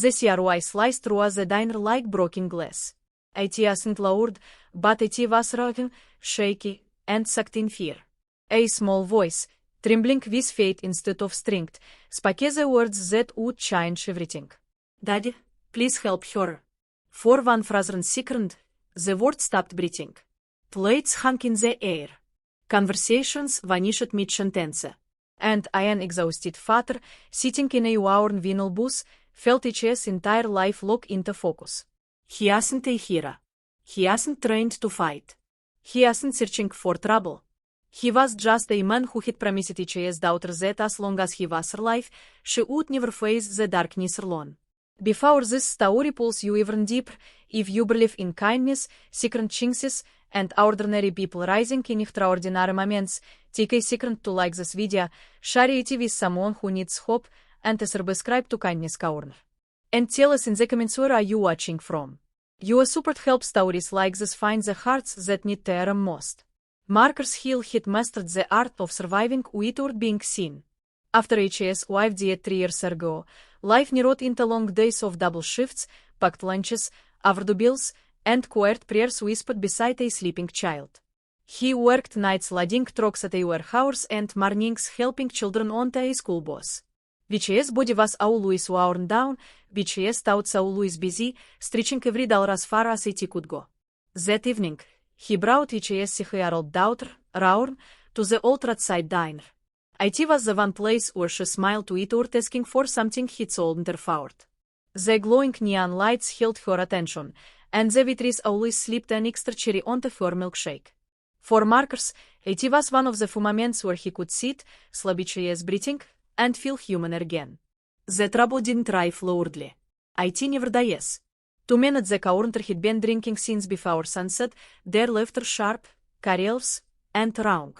The CRY sliced through the diner like broken glass. It wasn't loud, but it was rotten, shaky, and sucked in fear. A small voice, trembling with faith instead of strength, spoke the words that would change everything. "Daddy, please help her." For 1 frozen second, the word stopped breathing. Plates hung in the air. Conversations vanished mid-sentence. And an exhausted father, sitting in a worn vinyl booth, felt his entire life lock into focus. He wasn't a hero. He wasn't trained to fight. He wasn't searching for trouble. He was just a man who had promised his daughter that as long as he was alive, she would never face the darkness alone. Before this story pulls you even deeper, if you believe in kindness, second chances, and ordinary people rising in extraordinary moments, take a second to like this video, share it with someone who needs hope, and subscribe to Kindness Corner. And tell us in the comments where are you watching from. Your support helps stories like this find the hearts that need them most. Marcus Hill had mastered the art of surviving without being seen. After his wife died 3 years ago, life narrowed into long days of double shifts, packed lunches, overdue bills, and quiet prayers whispered beside a sleeping child. He worked nights loading trucks at a warehouse and mornings helping children onto a school bus. His body was always worn down, his thoughts always busy, stretching every dollar as far as it could go. That evening, he brought his 6-year-old daughter, Raurn, to the old roadside diner. It was the one place where she smiled without asking for something he told her forward. The glowing neon lights held her attention, and the waitress always slipped an extra cherry onto her milkshake. For Marcus, it was one of the few moments where he could sit, slow his breathing, and feel human again. The trouble didn't arrive loudly. It never dies. 2 men at the counter had been drinking since before sunset, their laughter sharp, careless, and wrong.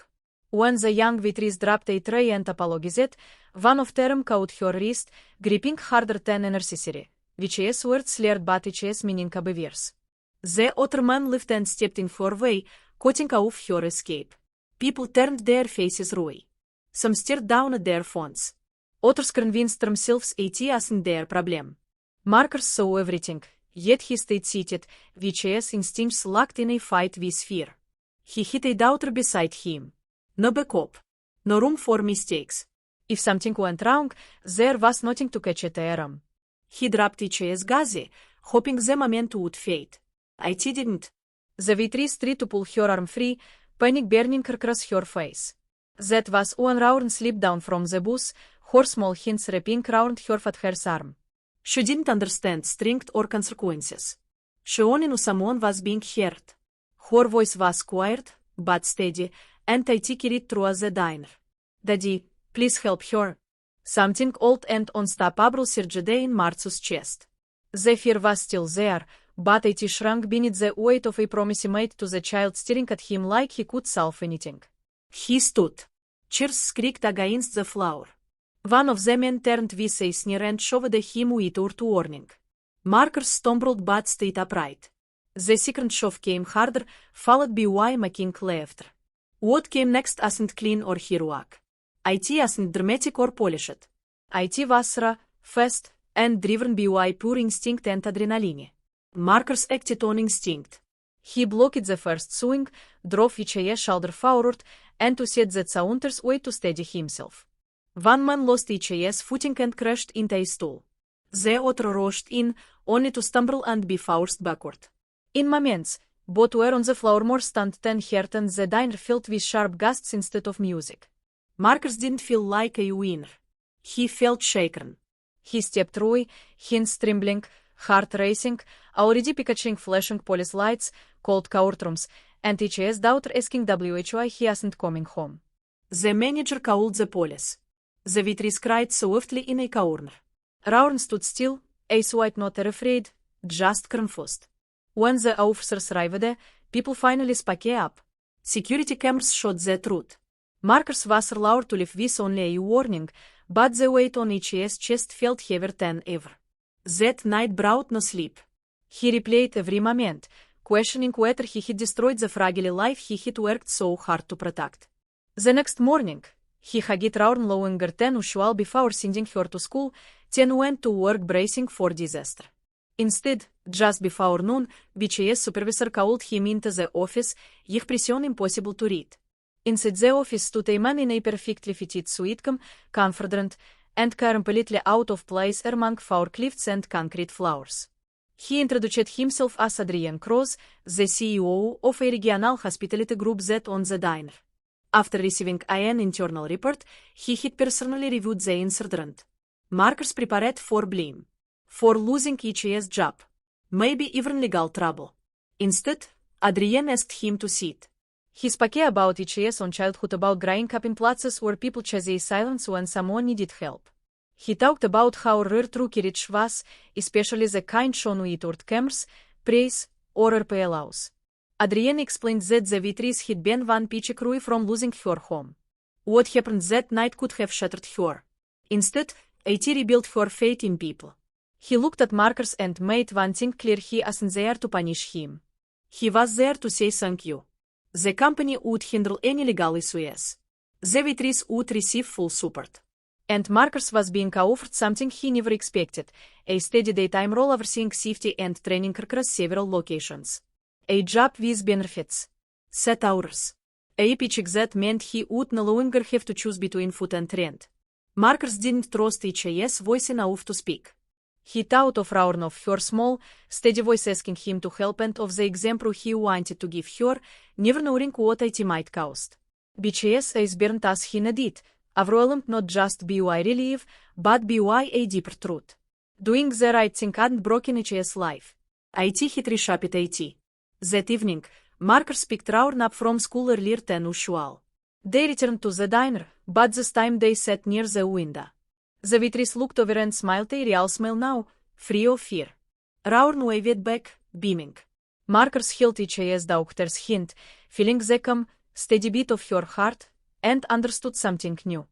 When the young waitress dropped a tray and apologized, one of them caught her wrist, gripping harder than necessary, which is words slurred but his meaning obvious. The other man lifted and stepped in her way, cutting off her escape. People turned their faces away. Some stared down at their phones. Others convinced themselves it wasn't their problem. Marcus saw everything, yet he stayed seated, with his instincts locked in a fight with fear. He hit a daughter beside him. No backup. No room for mistakes. If something went wrong, there was nothing to catch at arm. He dropped his gaze, hoping the moment would fade. It didn't. The waitress tried to pull her arm free, panic burning across her face. That was when Raurn slipped down from the bus, her small hands wrapping round her father's arm. She didn't understand strength or consequences. She only knew someone was being hurt. Her voice was quiet, but steady, and it carried through the diner. "Daddy, please help her." Something old and unstoppable surged in Marcus' chest. The fear was still there, but it shrank beneath the weight of a promise made to the child staring at him like he could solve anything. He stood. Chairs squeaked against the floor. One of the men turned with a sneer and shoved him without warning. Marcus stumbled but stayed upright. The second shove came harder, followed by making laughter. What came next wasn't clean or heroic. It wasn't dramatic or polished. It was raw, fast, and driven by pure instinct and adrenaline. Marcus acted on instinct. He blocked the first swing, drove his shoulder forward, and to set the counter's way to steady himself. One man lost his footing and crashed into a stool. The other rushed in, only to stumble and be forced backward. In moments, both were on the floor more stunned than hurt, and the diner filled with sharp gusts instead of music. Marcus didn't feel like a winner. He felt shaken. He stepped through, hands trembling, heart racing, already picturing flashing police lights, cold courtrooms, and his daughter asking why he wasn't coming home. The manager called the police. The waitress cried softly in a corner. Raurn stood still, a slight not afraid, just confused. When the officers arrived, people finally spoke up. Security cameras showed the truth. Marcus was allowed to leave with only a warning, but the weight on his chest felt heavier than ever. That night brought no sleep. He replayed every moment, questioning whether he had destroyed the fragile life he had worked so hard to protect. The next morning, he hugged Raurn longer than usual before sending her to school, 10 went to work bracing for disaster. Instead, just before noon, BCS supervisor called him into the office, их pressure impossible to read. Inside the office stood a man in a perfectly fitted suit, confident, and completely out of place among forklifts and concrete floors. He introduced himself as Adrian Cross, the CEO of a regional hospitality group that owns the diner. After receiving an internal report, he had personally reviewed the incident. Markers prepared for blame. For losing each job. Maybe even legal trouble. Instead, Adrian asked him to sit. He spoke about each on childhood, about growing up in places where people chose silence when someone needed help. He talked about how rare true courage was, especially the kind shown without cameras, praise, or RPLOs. Adrian explained that the waitress had been one pitch away from losing her home. What happened that night could have shattered her. Instead, it rebuilt her faith in people. He looked at Markers and made one thing clear: he wasn't there to punish him. He was there to say thank you. The company would handle any legal issues. The waitress would receive full support. And Markers was being offered something he never expected: a steady daytime role overseeing safety and training across several locations. A job with benefits. Set hours. A paycheck that meant he would no longer have to choose between food and rent. Markers didn't trust HIS voice enough to speak. He thought of Raurn, of her small, steady voice asking him to help, and of the example he wanted to give her, never knowing what it might cost. BCS is burnt as he did, overwhelmed not just by relief, but by a deeper truth. Doing the right thing hadn't broken HIS life. IT had reshaped IT. That evening, Markers picked Raurn up from school earlier than usual. They returned to the diner, but this time they sat near the window. The waitress looked over and smiled a real smile now, free of fear. Raurn waved back, beaming. Markers held HIS doctor's hand, feeling the calm, steady beat of her heart, and understood something new.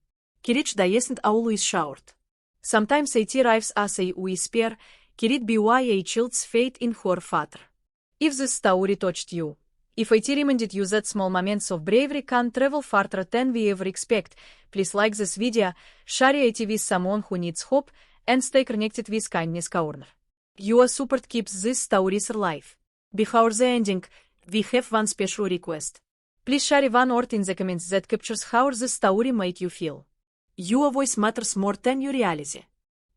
Courage isn't always shouted. Sometimes it arrives as a whisper, carried by a child's faith in her father. If this story touched you, if it reminded you that small moments of bravery can travel farther than we ever expect, please like this video, share it with someone who needs hope, and stay connected with Kindness Corner. Your support keeps these stories alive. Before the ending, we have one special request. Please share one word in the comments that captures how the story made you feel. Your voice matters more than your reality.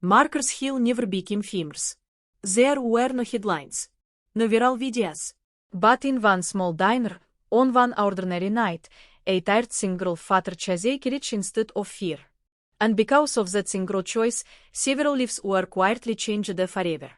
Markers Hill never became famous. There were no headlines. No viral videos. But in one small diner, on one ordinary night, a tired single father chose courage instead of fear. And because of that single choice, several lives were quietly changed forever.